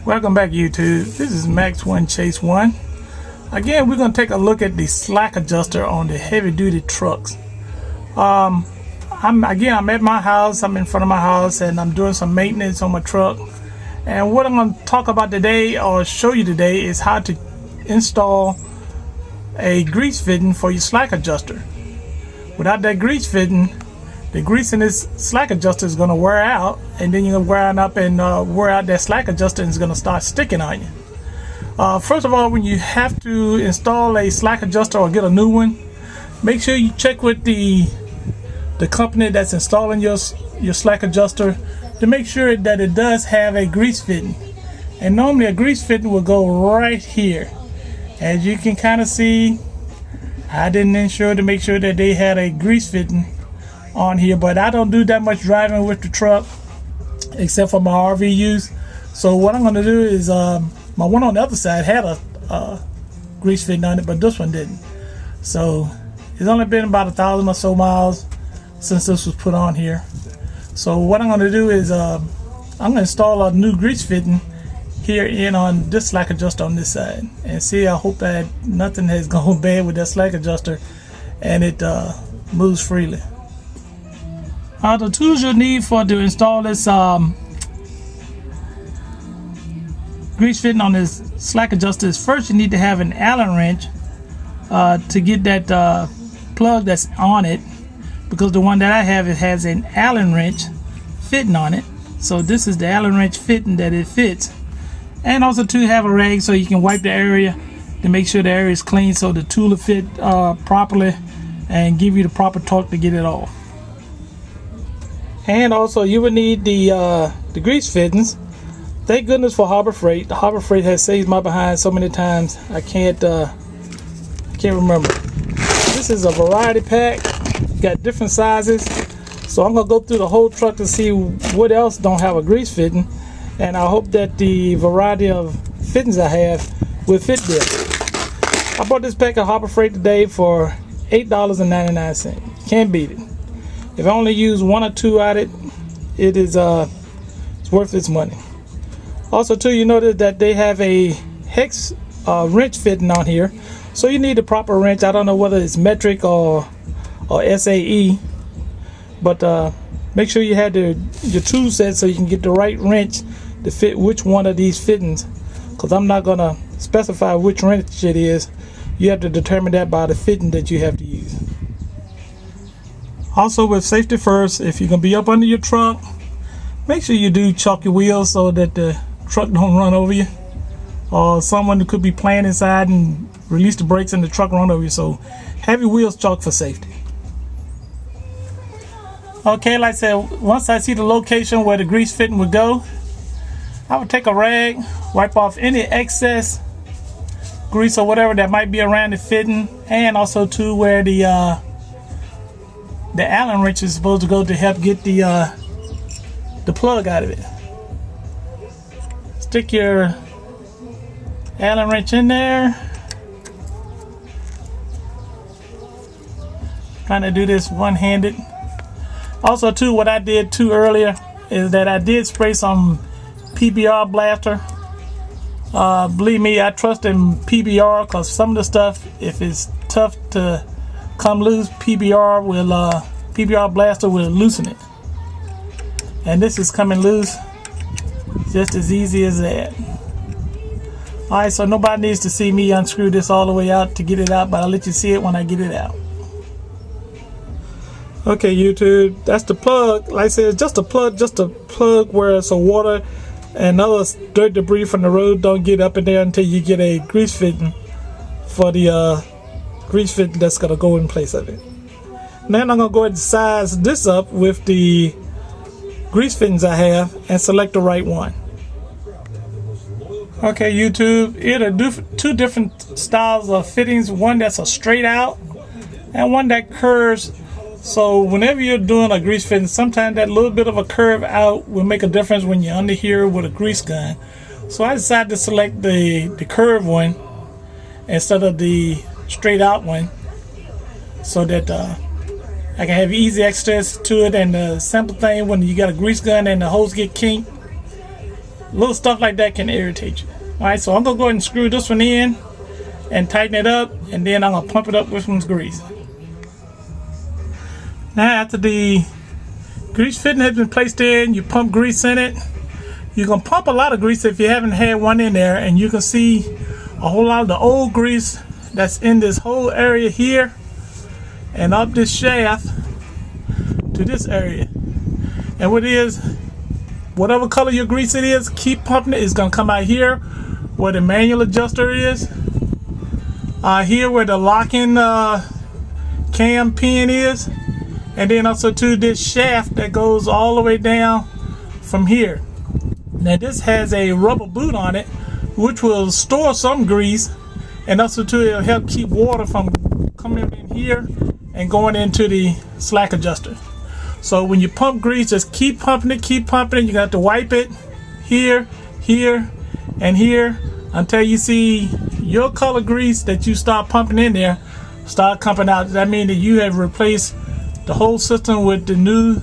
Welcome back, YouTube. This is Max One Chase One. Again, we're going to take a look at the slack adjuster on the heavy duty trucks. I'm at my house. I'm in front of my house and I'm doing some maintenance on my truck. And what I'm going to talk about today, or show you today, is how to install a grease fitting for your slack adjuster. Without that grease fitting, the grease in this slack adjuster is going to wear out, and then you're going to wear up and wear out that slack adjuster, and it's going to start sticking on you. First of all, when you have to install a slack adjuster or get a new one, make sure you check with the company that's installing your slack adjuster to make sure that it does have a grease fitting. And normally a grease fitting will go right here. As you can kind of see, I didn't ensure to make sure that they had a grease fitting on here, but I don't do that much driving with the truck except for my RV use. So what I'm going to do is my one on the other side had a grease fitting on it, but this one didn't. So it's only been about 1,000 or so miles since this was put on here. So what I'm going to do is I'm going to install a new grease fitting here in on this slack adjuster on this side, and see, I hope that nothing has gone bad with that slack adjuster and it moves freely. The tools you'll need to install this grease fitting on this slack adjuster is, first you need to have an Allen wrench to get that plug that's on it, because the one that I have, it has an Allen wrench fitting on it. So this is the Allen wrench fitting that it fits. And also to have a rag so you can wipe the area to make sure the area is clean, so the tool will fit properly and give you the proper torque to get it off. And also you will need the grease fittings. Thank goodness for Harbor Freight. The Harbor Freight has saved my behind so many times I can't remember. This is a variety pack, got different sizes. So I'm gonna go through the whole truck to see what else don't have a grease fitting, and I hope that the variety of fittings I have will fit this. I bought this pack of Harbor Freight today for $8.99. Can't beat it. If I only use one or two at it, it's worth its money. Also too, you notice that they have a hex wrench fitting on here, so you need the proper wrench. I don't know whether it's metric or SAE, but make sure you have your tool set so you can get the right wrench to fit which one of these fittings, because I'm not gonna specify which wrench it is. You have to determine that by the fitting that you have to use. Also, with safety first, if you're gonna be up under your truck, make sure you do chalk your wheels so that the truck don't run over you, or someone could be playing inside and release the brakes and the truck run over you. So have your wheels chalked for safety. Okay, like I said, once I see the location where the grease fitting would go, I would take a rag, wipe off any excess grease or whatever that might be around the fitting, and also to where the Allen wrench is supposed to go to help get the plug out of it. Stick your Allen wrench in there. Trying to do this one-handed. Also too, what I did too earlier is that I did spray some PBR blaster. Believe me, I trust in PBR, because some of the stuff, if it's tough to come loose, PBR blaster will loosen it. And this is coming loose just as easy as that. Alright, so nobody needs to see me unscrew this all the way out to get it out, but I'll let you see it when I get it out. Okay, YouTube, that's the plug. Like I said, just a plug where some water and other dirt debris from the road don't get up in there until you get a grease fitting for the grease fitting that's gonna go in place of it. Now I'm gonna go ahead and size this up with the grease fittings I have and select the right one. Okay, YouTube, it'll do two different styles of fittings. One that's a straight out and one that curves. So whenever you're doing a grease fitting, sometimes that little bit of a curve out will make a difference when you're under here with a grease gun. So I decided to select the curved one instead of the straight out one, so that I can have easy access to it. And the simple thing, when you got a grease gun and the hose get kinked, little stuff like that can irritate you. All right, so I'm gonna go ahead and screw this one in and tighten it up, and then I'm gonna pump it up with some grease. Now after the grease fitting has been placed in, you pump grease in it. You're gonna pump a lot of grease if you haven't had one in there, and you can see a whole lot of the old grease that's in this whole area here and up this shaft to this area. And what it is, whatever color your grease it is, keep pumping it. It's gonna come out here where the manual adjuster is, here where the locking cam pin is, and then also to this shaft that goes all the way down from here. Now this has a rubber boot on it, which will store some grease, and also too it'll help keep water from coming in here and going into the slack adjuster. So when you pump grease, just keep pumping it, keep pumping it. You got to wipe it here, here, and here until you see your color grease that you start pumping in there start coming out. That means that you have replaced the whole system with the new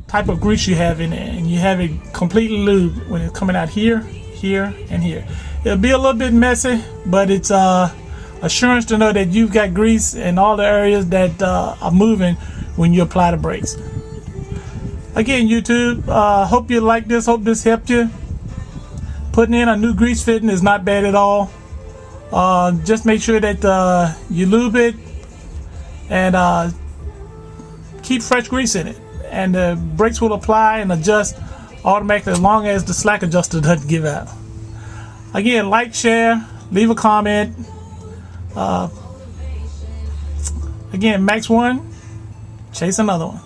type of grease you have in it, and you have it completely lubed when it's coming out here, here, and here. It'll be a little bit messy, but it's assurance to know that you've got grease in all the areas that are moving when you apply the brakes. Again, YouTube, hope you like this, hope this helped you. Putting in a new grease fitting is not bad at all. Just make sure that you lube it and keep fresh grease in it, and the brakes will apply and adjust automatically as long as the slack adjuster doesn't give out. Again, like, share, leave a comment. Again, Max 1, chase another one.